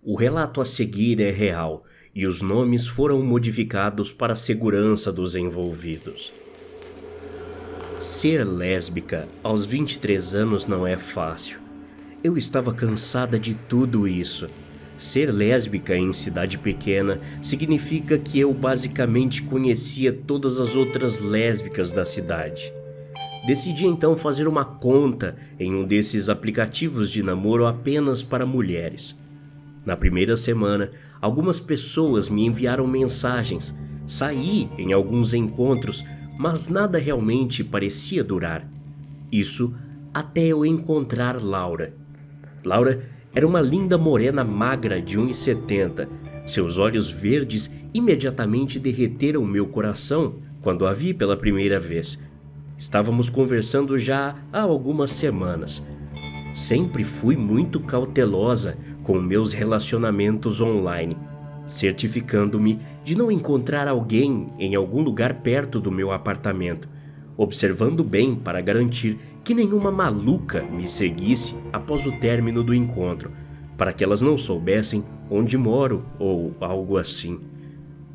O relato a seguir é real e os nomes foram modificados para a segurança dos envolvidos. Ser lésbica aos 23 anos não é fácil. Eu estava cansada de tudo isso. Ser lésbica em cidade pequena significa que eu basicamente conhecia todas as outras lésbicas da cidade. Decidi então fazer uma conta em um desses aplicativos de namoro apenas para mulheres. Na primeira semana, algumas pessoas me enviaram mensagens. Saí em alguns encontros, mas nada realmente parecia durar. Isso até eu encontrar Laura. Laura era uma linda morena magra de 1,70. Seus olhos verdes imediatamente derreteram meu coração quando a vi pela primeira vez. Estávamos conversando já há algumas semanas. Sempre fui muito cautelosa com meus relacionamentos online, certificando-me de não encontrar alguém em algum lugar perto do meu apartamento, observando bem para garantir que nenhuma maluca me seguisse após o término do encontro, para que elas não soubessem onde moro ou algo assim.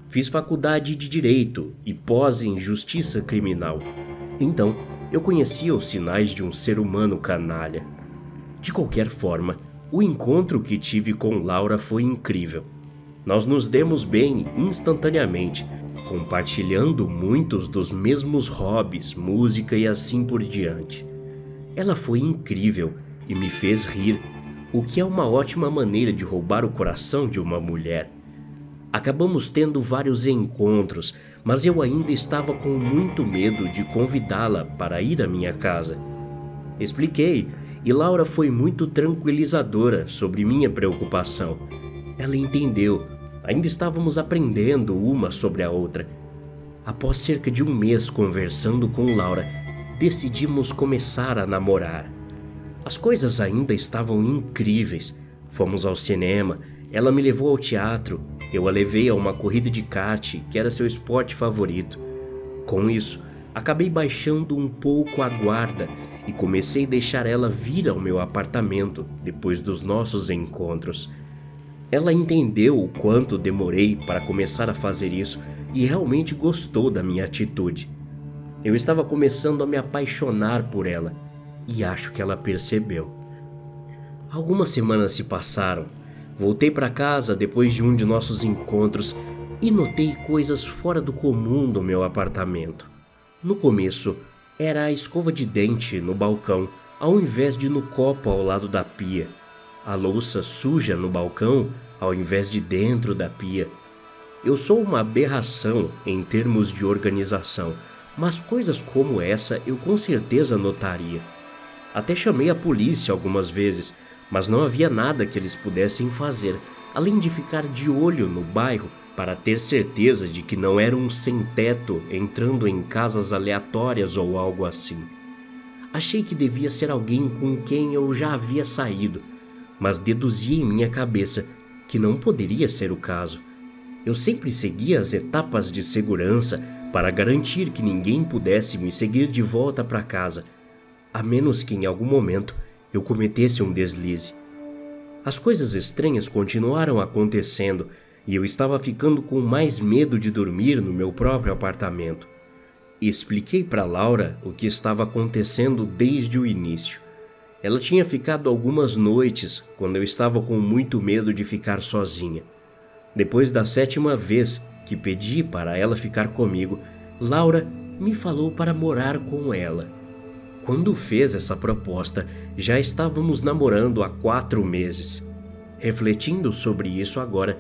Fiz faculdade de Direito e pós em Justiça Criminal. Então, eu conhecia os sinais de um ser humano canalha. De qualquer forma, o encontro que tive com Laura foi incrível. Nós nos demos bem instantaneamente, compartilhando muitos dos mesmos hobbies, música e assim por diante. Ela foi incrível e me fez rir, o que é uma ótima maneira de roubar o coração de uma mulher. Acabamos tendo vários encontros, mas eu ainda estava com muito medo de convidá-la para ir à minha casa. Expliquei, e Laura foi muito tranquilizadora sobre minha preocupação. Ela entendeu, ainda estávamos aprendendo uma sobre a outra. Após cerca de um mês conversando com Laura, decidimos começar a namorar. As coisas ainda estavam incríveis. Fomos ao cinema, ela me levou ao teatro, eu a levei a uma corrida de kart, que era seu esporte favorito. Com isso, acabei baixando um pouco a guarda e comecei a deixar ela vir ao meu apartamento depois dos nossos encontros. Ela entendeu o quanto demorei para começar a fazer isso e realmente gostou da minha atitude. Eu estava começando a me apaixonar por ela e acho que ela percebeu. Algumas semanas se passaram. Voltei para casa depois de um de nossos encontros e notei coisas fora do comum no meu apartamento. No começo, era a escova de dente no balcão, ao invés de no copo ao lado da pia. A louça suja no balcão, ao invés de dentro da pia. Eu sou uma aberração em termos de organização, mas coisas como essa eu com certeza notaria. Até chamei a polícia algumas vezes, mas não havia nada que eles pudessem fazer, além de ficar de olho no bairro para ter certeza de que não era um sem-teto entrando em casas aleatórias ou algo assim. Achei que devia ser alguém com quem eu já havia saído, mas deduzi em minha cabeça que não poderia ser o caso. Eu sempre seguia as etapas de segurança para garantir que ninguém pudesse me seguir de volta para casa, a menos que em algum momento eu cometesse um deslize. As coisas estranhas continuaram acontecendo e eu estava ficando com mais medo de dormir no meu próprio apartamento. Expliquei para Laura o que estava acontecendo desde o início. Ela tinha ficado algumas noites quando eu estava com muito medo de ficar sozinha. Depois da 7ª vez que pedi para ela ficar comigo, Laura me falou para morar com ela. Quando fez essa proposta, já estávamos namorando há 4 meses. Refletindo sobre isso agora,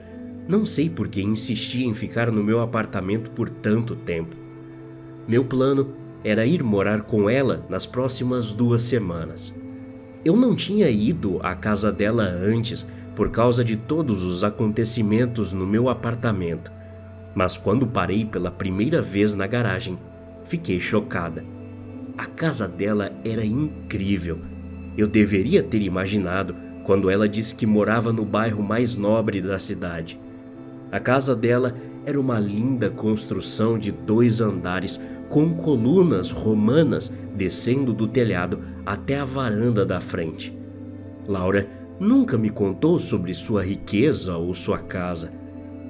não sei por que insisti em ficar no meu apartamento por tanto tempo. Meu plano era ir morar com ela nas próximas 2 semanas. Eu não tinha ido à casa dela antes por causa de todos os acontecimentos no meu apartamento, mas quando parei pela primeira vez na garagem, fiquei chocada. A casa dela era incrível. Eu deveria ter imaginado quando ela disse que morava no bairro mais nobre da cidade. A casa dela era uma linda construção de 2 andares com colunas romanas descendo do telhado até a varanda da frente. Laura Nunca me contou sobre sua riqueza ou sua casa.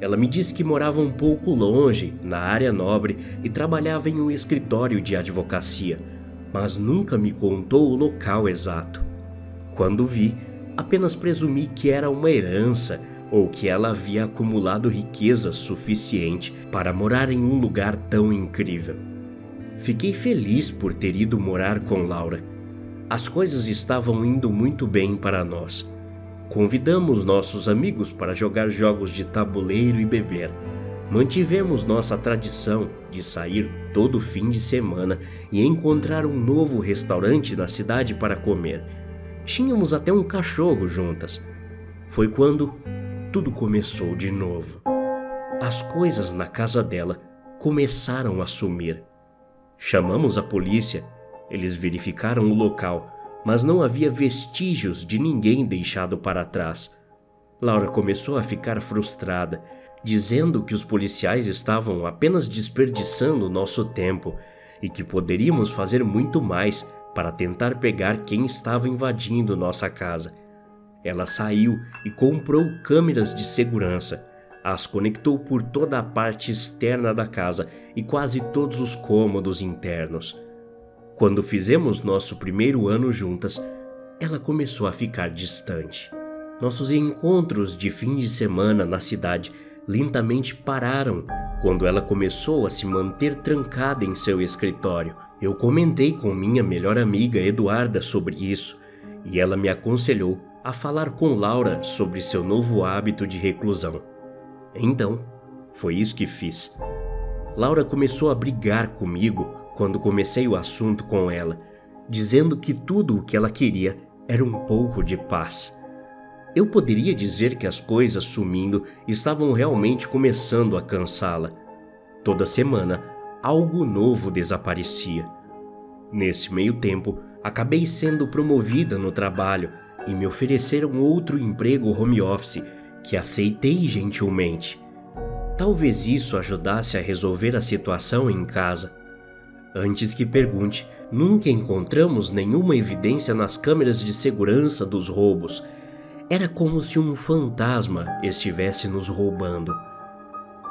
Ela me disse que morava um pouco longe, na área nobre, e trabalhava em um escritório de advocacia, mas nunca me contou o local exato. Quando vi, apenas presumi que era uma herança ou que ela havia acumulado riqueza suficiente para morar em um lugar tão incrível. Fiquei feliz por ter ido morar com Laura. As coisas estavam indo muito bem para nós. Convidamos nossos amigos para jogar jogos de tabuleiro e beber. Mantivemos nossa tradição de sair todo fim de semana e encontrar um novo restaurante na cidade para comer. Tínhamos até um cachorro juntas. Foi quando tudo começou de novo. As coisas na casa dela começaram a sumir. Chamamos a polícia. Eles verificaram o local, mas não havia vestígios de ninguém deixado para trás. Laura começou a ficar frustrada, dizendo que os policiais estavam apenas desperdiçando nosso tempo e que poderíamos fazer muito mais para tentar pegar quem estava invadindo nossa casa. Ela saiu e comprou câmeras de segurança, as conectou por toda a parte externa da casa e quase todos os cômodos internos. Quando fizemos nosso primeiro ano juntas, ela começou a ficar distante. Nossos encontros de fim de semana na cidade lentamente pararam quando ela começou a se manter trancada em seu escritório. Eu comentei com minha melhor amiga Eduarda sobre isso e ela me aconselhou a falar com Laura sobre seu novo hábito de reclusão. Então, foi isso que fiz. Laura começou a brigar comigo quando comecei o assunto com ela, dizendo que tudo o que ela queria era um pouco de paz. Eu poderia dizer que as coisas sumindo estavam realmente começando a cansá-la. Toda semana, algo novo desaparecia. Nesse meio tempo, acabei sendo promovida no trabalho e me ofereceram outro emprego home office, que aceitei gentilmente. Talvez isso ajudasse a resolver a situação em casa. Antes que pergunte, nunca encontramos nenhuma evidência nas câmeras de segurança dos roubos. Era como se um fantasma estivesse nos roubando.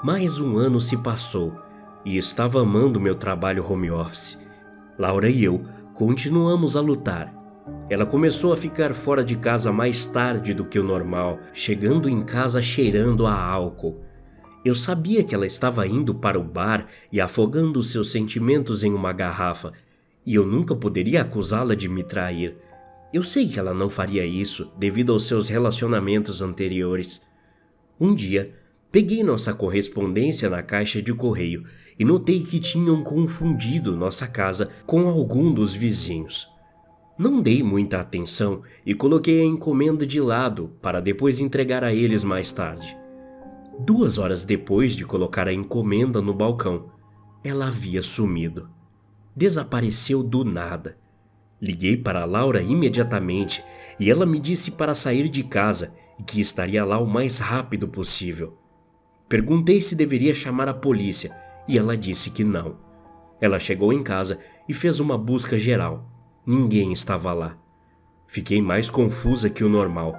Mais um ano se passou e estava amando meu trabalho home office. Laura e eu continuamos a lutar. Ela começou a ficar fora de casa mais tarde do que o normal, chegando em casa cheirando a álcool. Eu sabia que ela estava indo para o bar e afogando seus sentimentos em uma garrafa, e eu nunca poderia acusá-la de me trair. Eu sei que ela não faria isso devido aos seus relacionamentos anteriores. Um dia, peguei nossa correspondência na caixa de correio e notei que tinham confundido nossa casa com algum dos vizinhos. Não dei muita atenção e coloquei a encomenda de lado para depois entregar a eles mais tarde. 2 horas depois de colocar a encomenda no balcão, ela havia sumido. Desapareceu do nada. Liguei para Laura imediatamente e ela me disse para sair de casa e que estaria lá o mais rápido possível. Perguntei se deveria chamar a polícia e ela disse que não. Ela chegou em casa e fez uma busca geral. Ninguém estava lá. Fiquei mais confusa que o normal.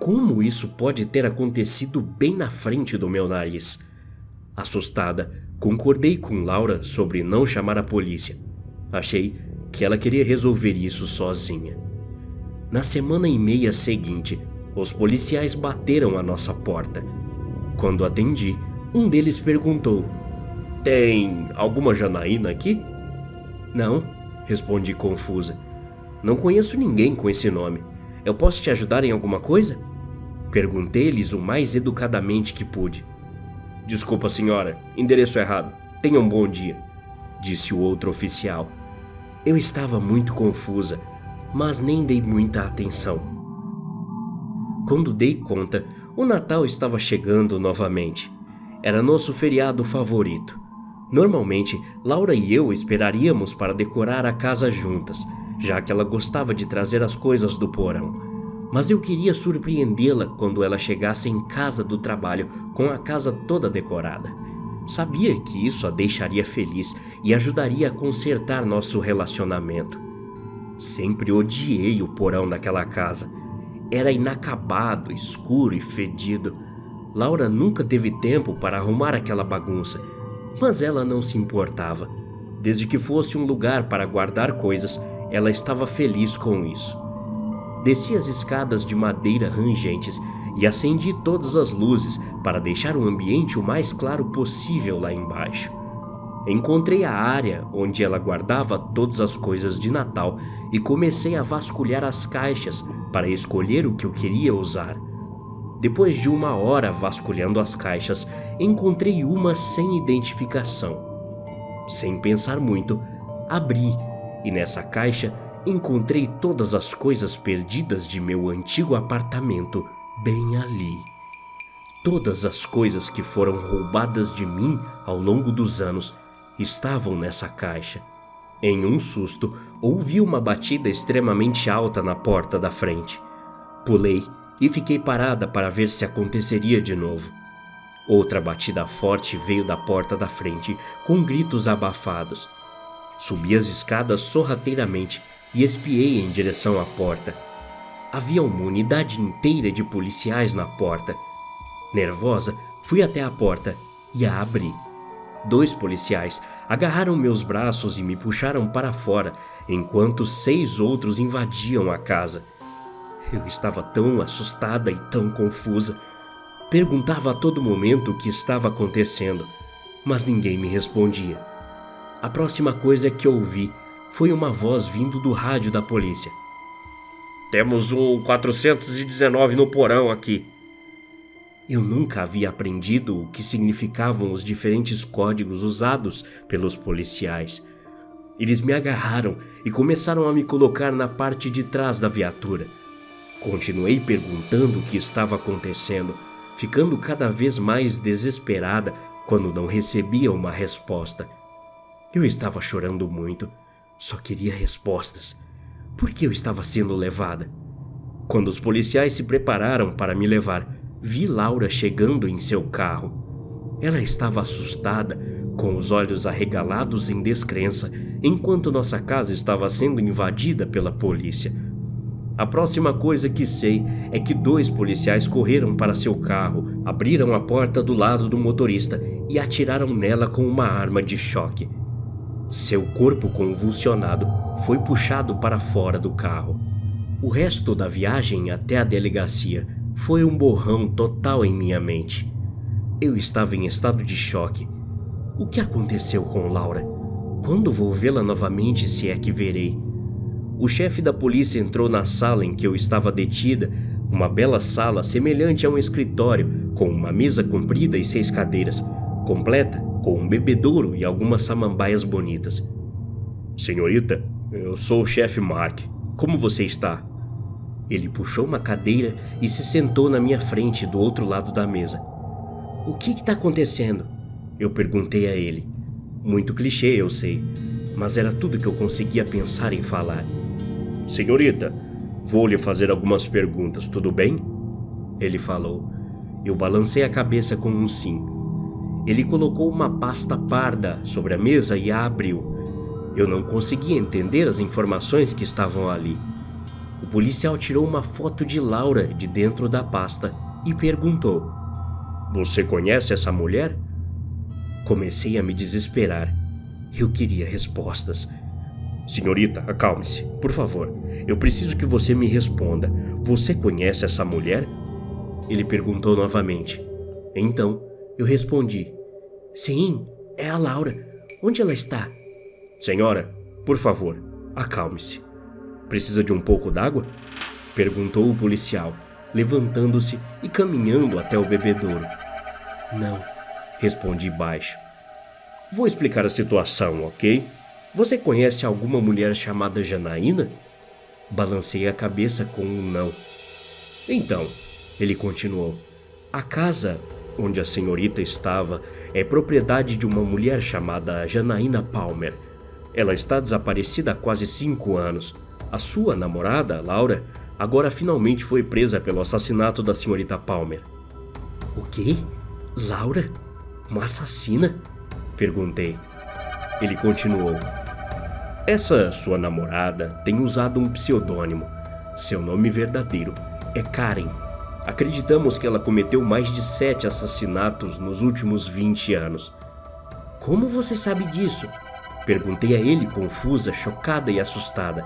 Como isso pode ter acontecido bem na frente do meu nariz? Assustada, concordei com Laura sobre não chamar a polícia. Achei que ela queria resolver isso sozinha. Na semana e meia seguinte, os policiais bateram à nossa porta. Quando atendi, um deles perguntou: "Tem alguma Janaína aqui?" "Não", respondi confusa. "Não conheço ninguém com esse nome. Eu posso te ajudar em alguma coisa?" Perguntei-lhes o mais educadamente que pude. "Desculpa, senhora, endereço errado. Tenha um bom dia", disse o outro oficial. Eu estava muito confusa, mas nem dei muita atenção. Quando dei conta, o Natal estava chegando novamente. Era nosso feriado favorito. Normalmente, Laura e eu esperaríamos para decorar a casa juntas, já que ela gostava de trazer as coisas do porão. Mas eu queria surpreendê-la quando ela chegasse em casa do trabalho com a casa toda decorada. Sabia que isso a deixaria feliz e ajudaria a consertar nosso relacionamento. Sempre odiei o porão daquela casa. Era inacabado, escuro e fedido. Laura nunca teve tempo para arrumar aquela bagunça, mas ela não se importava. Desde que fosse um lugar para guardar coisas, ela estava feliz com isso. Desci as escadas de madeira rangentes e acendi todas as luzes para deixar o ambiente o mais claro possível lá embaixo. Encontrei a área onde ela guardava todas as coisas de Natal e comecei a vasculhar as caixas para escolher o que eu queria usar. Depois de 1 hora vasculhando as caixas, encontrei uma sem identificação. Sem pensar muito, abri e nessa caixa encontrei todas as coisas perdidas de meu antigo apartamento bem ali. Todas as coisas que foram roubadas de mim ao longo dos anos estavam nessa caixa. Em um susto, ouvi uma batida extremamente alta na porta da frente. Pulei e fiquei parada para ver se aconteceria de novo. Outra batida forte veio da porta da frente, com gritos abafados. Subi as escadas sorrateiramente e espiei em direção à porta. Havia uma unidade inteira de policiais na porta. Nervosa, fui até a porta e a abri. 2 policiais agarraram meus braços e me puxaram para fora, enquanto 6 outros invadiam a casa. Eu estava tão assustada e tão confusa. Perguntava a todo momento o que estava acontecendo, mas ninguém me respondia. A próxima coisa que ouvi foi uma voz vindo do rádio da polícia. "Temos um 419 no porão aqui." Eu nunca havia aprendido o que significavam os diferentes códigos usados pelos policiais. Eles me agarraram e começaram a me colocar na parte de trás da viatura. Continuei perguntando o que estava acontecendo, ficando cada vez mais desesperada quando não recebia uma resposta. Eu estava chorando muito, só queria respostas. Por que eu estava sendo levada? Quando os policiais se prepararam para me levar, vi Laura chegando em seu carro. Ela estava assustada, com os olhos arregalados em descrença, enquanto nossa casa estava sendo invadida pela polícia. A próxima coisa que sei é que 2 policiais correram para seu carro, abriram a porta do lado do motorista e atiraram nela com uma arma de choque. Seu corpo convulsionado foi puxado para fora do carro. O resto da viagem até a delegacia foi um borrão total em minha mente. Eu estava em estado de choque. O que aconteceu com Laura? Quando vou vê-la novamente, se é que verei? O chefe da polícia entrou na sala em que eu estava detida, uma bela sala semelhante a um escritório, com uma mesa comprida e 6 cadeiras, completa com um bebedouro e algumas samambaias bonitas. "Senhorita, eu sou o chefe Mark. Como você está?" Ele puxou uma cadeira e se sentou na minha frente do outro lado da mesa. "O que está acontecendo?" Eu perguntei a ele. Muito clichê, eu sei, mas era tudo que eu conseguia pensar em falar. "Senhorita, vou lhe fazer algumas perguntas, tudo bem?" Ele falou. Eu balancei a cabeça com um sim. Ele colocou uma pasta parda sobre a mesa e a abriu. Eu não conseguia entender as informações que estavam ali. O policial tirou uma foto de Laura de dentro da pasta e perguntou: "Você conhece essa mulher?" Comecei a me desesperar. Eu queria respostas. "Senhorita, acalme-se, por favor. Eu preciso que você me responda. Você conhece essa mulher?" Ele perguntou novamente. Então, eu respondi: "Sim, é a Laura. Onde ela está?" "Senhora, por favor, acalme-se. Precisa de um pouco d'água?" Perguntou o policial, levantando-se e caminhando até o bebedouro. "Não", respondi baixo. "Vou explicar a situação, ok? Você conhece alguma mulher chamada Janaína?" Balancei a cabeça com um não. "Então", ele continuou, "a casa onde a senhorita estava é propriedade de uma mulher chamada Janaína Palmer. Ela está desaparecida há quase 5 anos. A sua namorada, Laura, agora finalmente foi presa pelo assassinato da senhorita Palmer." "O quê? Laura? Uma assassina?" Perguntei. Ele continuou: "Essa sua namorada tem usado um pseudônimo. Seu nome verdadeiro é Karen. Acreditamos que ela cometeu mais de 7 assassinatos nos últimos 20 anos. Como você sabe disso? Perguntei a ele, confusa, chocada e assustada.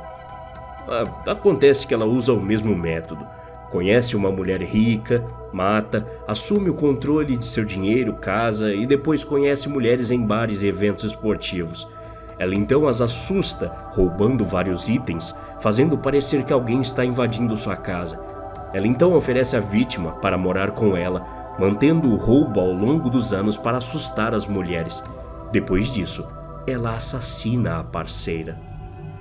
Acontece que ela usa o mesmo método. Conhece uma mulher rica, mata, assume o controle de seu dinheiro, casa e depois conhece mulheres em bares e eventos esportivos. Ela então as assusta, roubando vários itens, fazendo parecer que alguém está invadindo sua casa. Ela então oferece a vítima para morar com ela, mantendo o roubo ao longo dos anos para assustar as mulheres. Depois disso, ela assassina a parceira.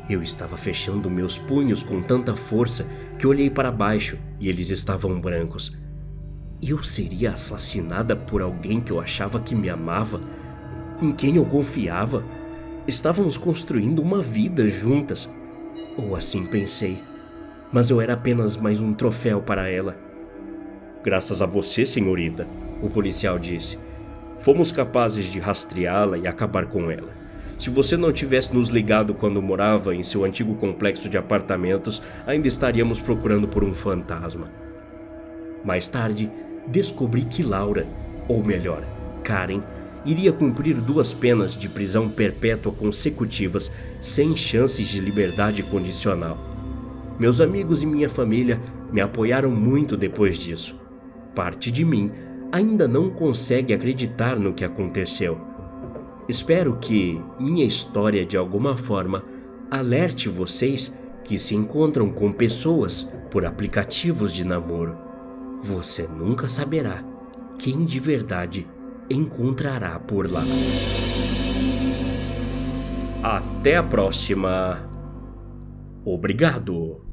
Eu estava fechando meus punhos com tanta força que olhei para baixo e eles estavam brancos. Eu seria assassinada por alguém que eu achava que me amava, em quem eu confiava. Estávamos construindo uma vida juntas, ou assim pensei, mas eu era apenas mais um troféu para ela. Graças a você, senhorita, o policial disse. Fomos capazes de rastreá-la e acabar com ela. Se você não tivesse nos ligado quando morava em seu antigo complexo de apartamentos, ainda estaríamos procurando por um fantasma. Mais tarde, descobri que Laura, ou melhor, Karen, iria cumprir 2 penas de prisão perpétua consecutivas, sem chances de liberdade condicional. Meus amigos e minha família me apoiaram muito depois disso. Parte de mim ainda não consegue acreditar no que aconteceu. Espero que minha história de alguma forma alerte vocês que se encontram com pessoas por aplicativos de namoro. Você nunca saberá quem de verdade encontrará por lá. Até a próxima. Obrigado.